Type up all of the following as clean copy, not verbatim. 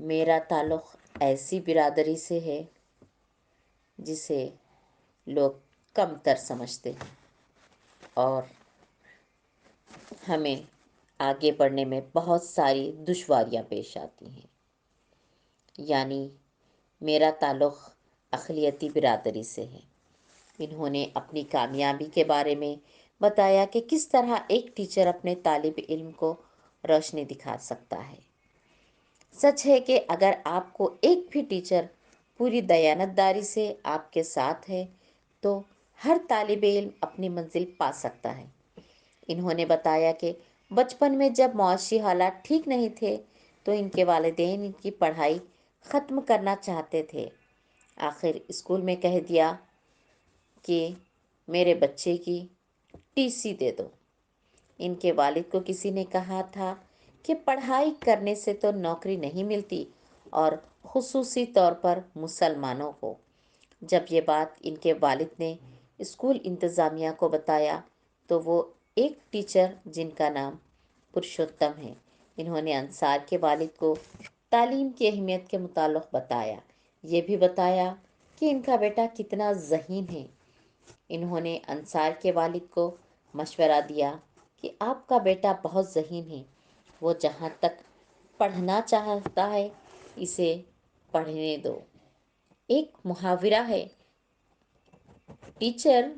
میرا تعلق ایسی برادری سے ہے جسے لوگ کم تر سمجھتے ہیں اور ہمیں آگے بڑھنے میں بہت ساری دشواریاں پیش آتی ہیں۔ یعنی میرا تعلق اقلیتی برادری سے ہے۔ انہوں نے اپنی کامیابی کے بارے میں بتایا کہ کس طرح ایک ٹیچر اپنے طالب علم کو روشنی دکھا سکتا ہے۔ سچ ہے کہ اگر آپ کو ایک بھی ٹیچر پوری دیانتداری سے آپ کے ساتھ ہے تو ہر طالب علم اپنی منزل پا سکتا ہے۔ انہوں نے بتایا کہ بچپن میں جب معاشی حالات ٹھیک نہیں تھے تو ان کے والدین ان کی پڑھائی ختم کرنا چاہتے تھے۔ آخر اسکول میں کہہ دیا کہ میرے بچے کی ٹی سی دے دو۔ ان کے والد کو کسی نے کہا تھا کہ پڑھائی کرنے سے تو نوکری نہیں ملتی، اور خصوصی طور پر مسلمانوں کو۔ جب یہ بات ان کے والد نے اسکول انتظامیہ کو بتایا تو وہ ایک ٹیچر جن کا نام پرشوتم ہے، انہوں نے انصار کے والد کو تعلیم کی اہمیت کے متعلق بتایا۔ یہ بھی بتایا کہ ان کا بیٹا کتنا ذہین ہے۔ انہوں نے انصار کے والد کو مشورہ دیا کہ آپ کا بیٹا بہت ذہین ہے، وہ جہاں تک پڑھنا چاہتا ہے اسے پڑھنے دو۔ ایک محاورہ ہے، ٹیچر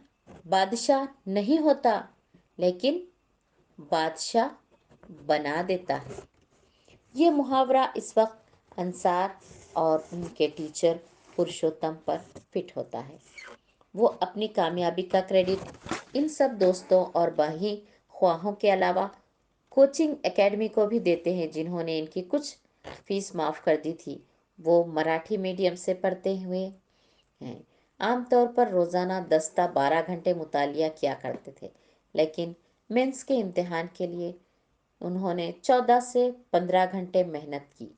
بادشاہ نہیں ہوتا لیکن بادشاہ بنا دیتا ہے۔ یہ محاورہ اس وقت انصار اور ان کے ٹیچر پرشوتم پر فٹ ہوتا ہے۔ وہ اپنی کامیابی کا کریڈٹ ان سب دوستوں اور باہی خواہوں کے علاوہ کوچنگ اکیڈمی کو بھی دیتے ہیں جنہوں نے ان کی کچھ فیس معاف کر دی تھی۔ وہ مراٹھی میڈیم سے پڑھتے ہوئے ہیں۔ عام طور پر روزانہ 10 تا 12 گھنٹے مطالعہ کیا کرتے تھے، لیکن مینس کے امتحان کے لیے انہوں نے 14 سے 15 گھنٹے محنت کی۔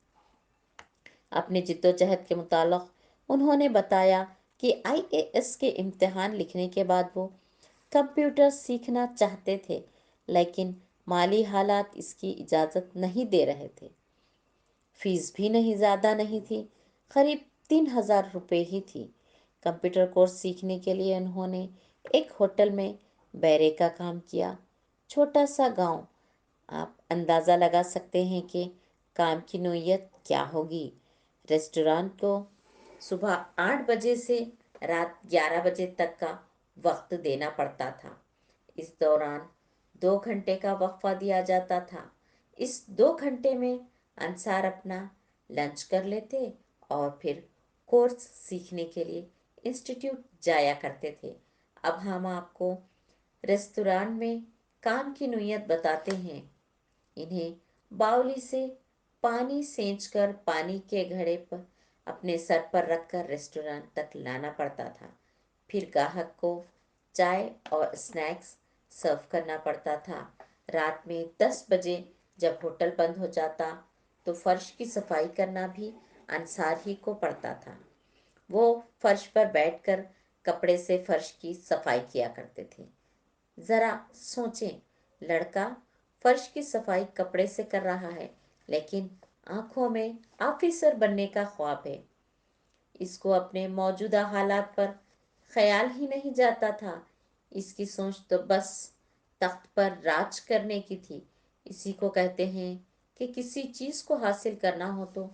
اپنی جدوجہد کے متعلق انہوں نے بتایا کہ IAS کے امتحان لکھنے کے بعد وہ کمپیوٹر سیکھنا چاہتے تھے، لیکن مالی حالات اس کی اجازت نہیں دے رہے تھے۔ فیس بھی زیادہ نہیں تھی، قریب 3000 روپے ہی تھی۔ کمپیوٹر کورس سیکھنے کے لیے انہوں نے ایک ہوٹل میں بیرے کا کام کیا۔ چھوٹا سا گاؤں، آپ اندازہ لگا سکتے ہیں کہ کام کی نوعیت کیا ہوگی۔ ریسٹورانٹ کو صبح 8 بجے سے رات 11 بجے تک کا وقت دینا پڑتا تھا۔ اس دوران 2 گھنٹے کا وقفہ دیا جاتا تھا۔ اس 2 گھنٹے میں انصار اپنا لنچ کر لیتے اور پھر کورس سیکھنے کے لیے انسٹیٹیوٹ جایا کرتے تھے۔ اب ہم آپ کو ریستوران میں کام کی نوعیت بتاتے ہیں۔ انہیں باولی سے پانی سینچ کر پانی کے گھڑے پر اپنے سر پر رکھ کر ریسٹوران تک لانا پڑتا تھا۔ پھر گاہک کو چائے اور اسنیکس سرو کرنا پڑتا تھا۔ رات میں 10 بجے جب ہوٹل بند ہو جاتا تو فرش کی صفائی کرنا بھی انصار ہی کو پڑتا تھا۔ وہ فرش پر بیٹھ کر کپڑے سے فرش کی صفائی کیا کرتے تھے۔ ذرا سوچیں، لڑکا فرش کی صفائی کپڑے سے کر رہا ہے، لیکن آنکھوں میں آفیسر بننے کا خواب ہے۔ اس کو اپنے موجودہ حالات پر خیال ہی نہیں جاتا تھا۔ اس کی سوچ تو بس تخت پر راج کرنے کی تھی۔ اسی کو کہتے ہیں کہ کسی چیز کو حاصل کرنا ہو تو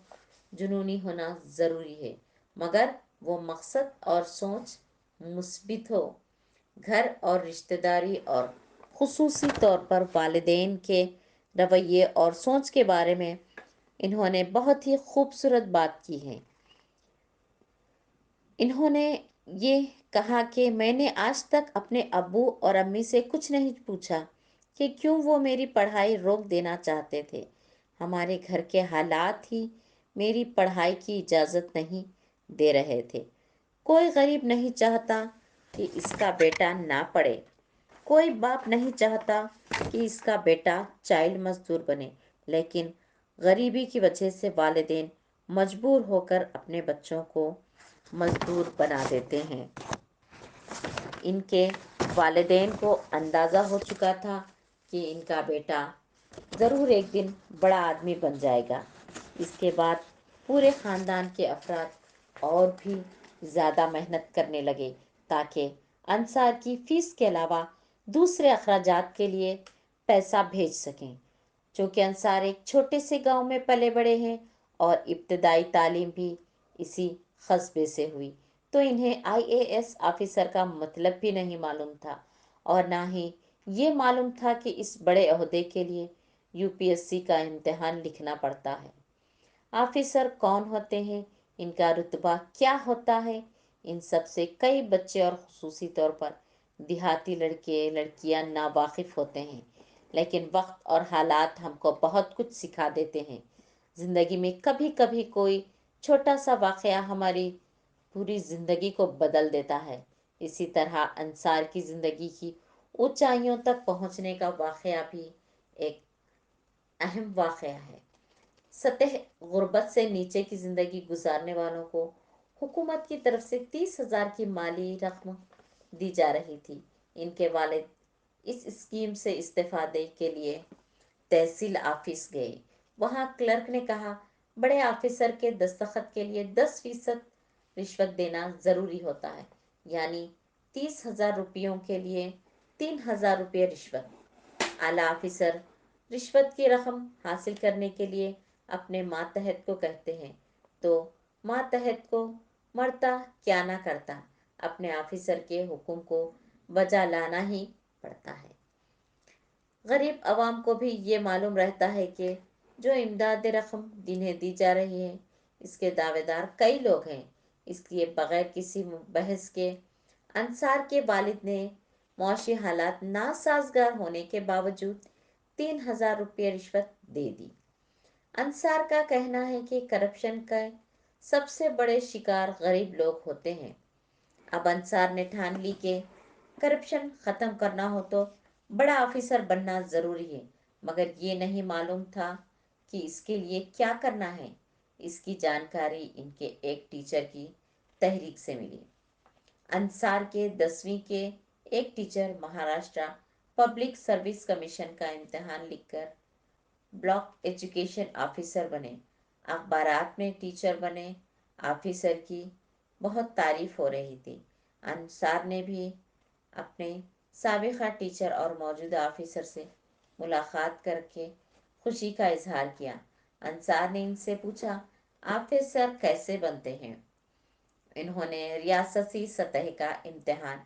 جنونی ہونا ضروری ہے، مگر وہ مقصد اور سوچ مثبت ہو۔ گھر اور رشتہ داری اور خصوصی طور پر والدین کے رویے اور سوچ کے بارے میں انہوں نے بہت ہی خوبصورت بات کی ہے۔ انہوں نے یہ کہا کہ میں نے آج تک اپنے ابو اور امی سے کچھ نہیں پوچھا کہ کیوں وہ میری پڑھائی روک دینا چاہتے تھے۔ ہمارے گھر کے حالات ہی میری پڑھائی کی اجازت نہیں دے رہے تھے۔ کوئی غریب نہیں چاہتا کہ اس کا بیٹا نہ پڑھے۔ کوئی باپ نہیں چاہتا کہ اس کا بیٹا چائلڈ مزدور بنے، لیکن غریبی کی وجہ سے والدین مجبور ہو کر اپنے بچوں کو مزدور بنا دیتے ہیں۔ ان کے والدین کو اندازہ ہو چکا تھا کہ ان کا بیٹا ضرور ایک دن بڑا آدمی بن جائے گا۔ اس کے بعد پورے خاندان کے افراد اور بھی زیادہ محنت کرنے لگے تاکہ انصار کی فیس کے علاوہ دوسرے اخراجات کے لیے پیسہ بھیج سکیں۔ چونکہ انصار ایک چھوٹے سے گاؤں میں پلے بڑے ہیں اور ابتدائی تعلیم بھی اسی قصبے سے ہوئی، تو انہیں IAS آفیسر کا مطلب بھی نہیں معلوم تھا، اور نہ ہی یہ معلوم تھا کہ اس بڑے عہدے کے لیے UPSC کا امتحان لکھنا پڑتا ہے۔ آفیسر کون ہوتے ہیں، ان کا رتبہ کیا ہوتا ہے، ان سب سے کئی بچے اور خصوصی طور پر دیہاتی لڑکے لڑکیاں ناواقف ہوتے ہیں، لیکن وقت اور حالات ہم کو بہت کچھ سکھا دیتے ہیں۔ زندگی میں کبھی کبھی کوئی چھوٹا سا واقعہ ہماری پوری زندگی کو بدل دیتا ہے۔ اسی طرح انصار کی زندگی کی اونچائیوں تک پہنچنے کا واقعہ بھی ایک اہم واقعہ ہے۔ سطح غربت سے نیچے کی زندگی گزارنے والوں کو حکومت کی طرف سے 30,000 کی مالی رقم دی جا رہی تھی۔ ان کے والد اس اسکیم سے استفادے کے لیے تحصیل آفس گئے۔ وہاں کلرک نے کہا، بڑے آفیسر کے دستخط کے لیے 10% رشوت دینا ضروری ہوتا ہے، یعنی 30,000 روپیوں کے لیے 3,000 روپے رشوت۔ اعلیٰ آفیسر رشوت کی رقم حاصل کرنے کے لیے اپنے ماتحت کو کہتے ہیں، تو ماتحت کو مرتا کیا نہ کرتا، اپنے آفیسر کے حکم کو بجا لانا ہی پڑتا ہے۔ غریب عوام کو بھی یہ معلوم رہتا ہے کہ جو امداد رقم جنہیں دی جا رہی ہے اس کے دعوے دار کئی لوگ ہیں، اس لیے بغیر کسی بحث کے انصار کے والد نے معاشی حالات ناسازگار ہونے کے باوجود 3,000 روپے رشوت دے دی۔ انصار کا کہنا ہے کہ کرپشن کے سب سے بڑے شکار غریب لوگ ہوتے ہیں۔ اب انصار نے ٹھان لی کہ کرپشن ختم کرنا ہو تو بڑا آفیسر بننا ضروری ہے، مگر یہ نہیں معلوم تھا کہ اس کے لیے کیا کرنا ہے۔ اس کی جانکاری ان کے ایک ٹیچر کی تحریک سے ملی۔ انصار کے 10ویں کے ایک teacher Maharashtra public service commission کا امتحان لکھ کر بلاک ایجوکیشن آفیسر بنے۔ اخبارات میں ٹیچر بنے آفیسر کی بہت تعریف ہو رہی تھی۔ انصار نے بھی اپنے سابقہ ٹیچر اور موجودہ آفیسر سے ملاقات کر کے خوشی کا اظہار کیا۔ انصار نے ان سے پوچھا، آفیسر کیسے بنتے ہیں؟ انہوں نے ریاستی سطح کا امتحان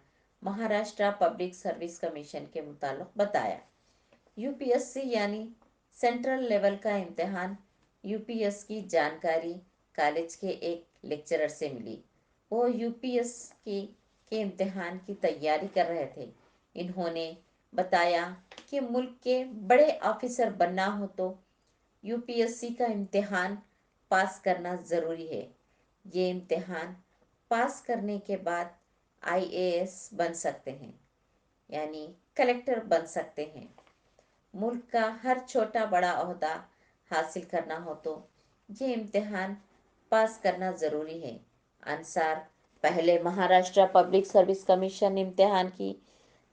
مہاراشٹرا پبلک سروس کمیشن کے متعلق بتایا۔ UPSC یعنی سینٹرل لیول کا امتحان UPS کی جانکاری کالج کے ایک لیکچرر سے ملی۔ وہ UPSC کے امتحان کی تیاری کر رہے تھے۔ انہوں نے بتایا کہ ملک کے بڑے آفیسر بننا ہو تو UPSC کا امتحان پاس کرنا ضروری ہے۔ یہ امتحان پاس کرنے کے بعد IAS بن سکتے ہیں، یعنی کلکٹر بن سکتے ہیں۔ ملک کا ہر چھوٹا بڑا عہدہ حاصل کرنا ہو تو یہ امتحان پاس کرنا ضروری ہے۔ انصار پہلے مہاراشٹرا پبلک سروس کمیشن امتحان کی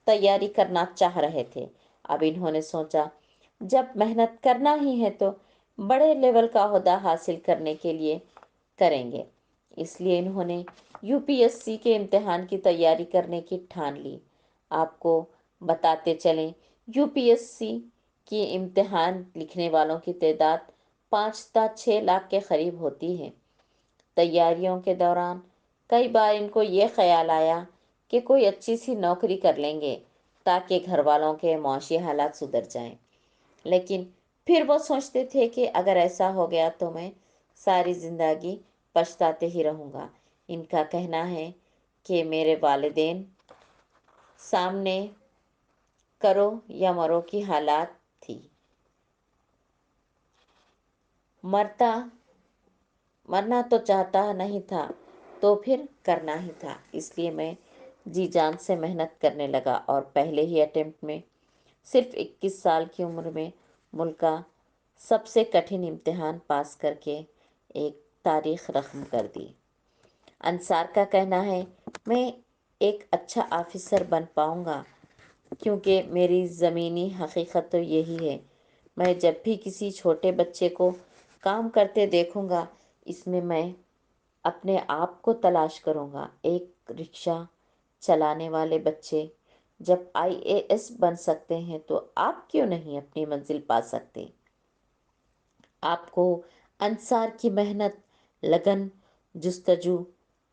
تیاری کرنا چاہ رہے تھے۔ اب انہوں نے سوچا، جب محنت کرنا ہی ہے تو بڑے لیول کا عہدہ حاصل کرنے کے لیے کریں گے۔ اس لیے انہوں نے UPSC کے امتحان کی تیاری کرنے کی ٹھان لی۔ آپ کو بتاتے چلیں، UPSC کی امتحان لکھنے والوں کی تعداد 5 تا 6 لاکھ کے قریب ہوتی ہے۔ تیاریوں کے دوران کئی بار ان کو یہ خیال آیا کہ کوئی اچھی سی نوکری کر لیں گے تاکہ گھر والوں کے معاشی حالات سدھر جائیں، لیکن پھر وہ سوچتے تھے کہ اگر ایسا ہو گیا تو میں ساری زندگی پچھتاتے ہی رہوں گا۔ ان کا کہنا ہے کہ میرے والدین سامنے کرو یا مرو کی حالات تھی، مرنا تو چاہتا نہیں تھا تو پھر کرنا ہی تھا، اس لیے میں جی جان سے محنت کرنے لگا اور پہلے ہی اٹیمپٹ میں صرف 21 سال کی عمر میں ملک کا سب سے کٹھن امتحان پاس کر کے ایک تاریخ رقم کر دی۔ انصار کا کہنا ہے، میں ایک اچھا آفیسر بن پاؤں گا کیونکہ میری زمینی حقیقت تو یہی ہے۔ میں جب بھی کسی چھوٹے بچے کو کام کرتے دیکھوں گا اس میں اپنے آپ کو تلاش کروں گا۔ ایک رکشہ چلانے والے بچے جب IAS بن سکتے ہیں تو آپ کیوں نہیں اپنی منزل پا سکتے؟ آپ کو انصار کی محنت، لگن، جستجو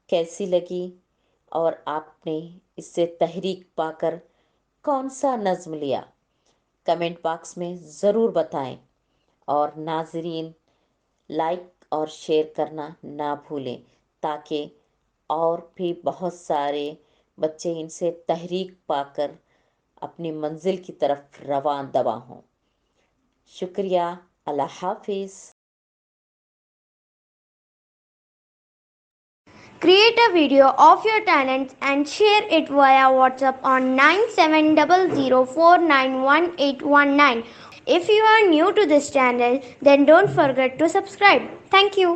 کیسی لگی اور آپ نے اس سے تحریک پا کر کون سا نظم لیا؟ کمنٹ باکس میں ضرور بتائیں، اور ناظرین لائک اور شیئر کرنا نہ بھولیں تاکہ اور بھی بہت سارے بچے ان سے تحریک پا کر اپنی منزل کی طرف رواں دواں ہوں۔ شکریہ، اللہ حافظ۔ Create a video of your talents and share it via WhatsApp on 9700491819. If you are new to this channel, then don't forget to subscribe. Thank you.